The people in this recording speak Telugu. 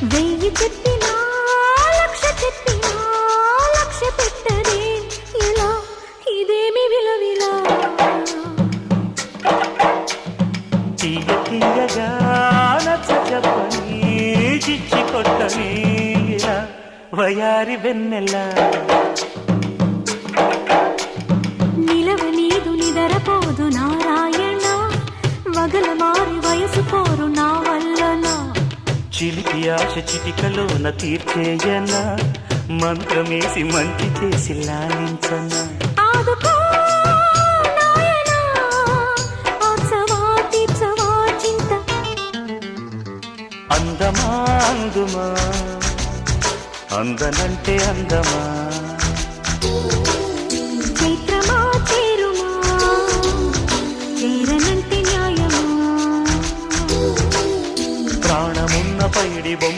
వెయ్యి చెప్పినా లక్ష చెప్పినా లక్ష పెట్టదే ఇలా ఇదేమి విలవిలా తీయ తీయగా నచ్చ చెప్పని చిచ్చి కొట్టని ఇలా వయారి వెన్నెలా నిలవ నీదు నిదరపోదు నారాయణ వగల మారి వయసు పోరు నా వల్లనా చిలిపి ఆశ చిటికలోన తీర్చేయనా మంత్రమేసి మంచి చేసి లాలించనా ఆదుకో నాయనా ఆచవా తీర్చవా చింత అందమా అందుమా అందనంటే అందమా చైత్రమా చేరుమా చేరనంటే న్యాయమా ప్రాణమున్న పైడి బొమ్మ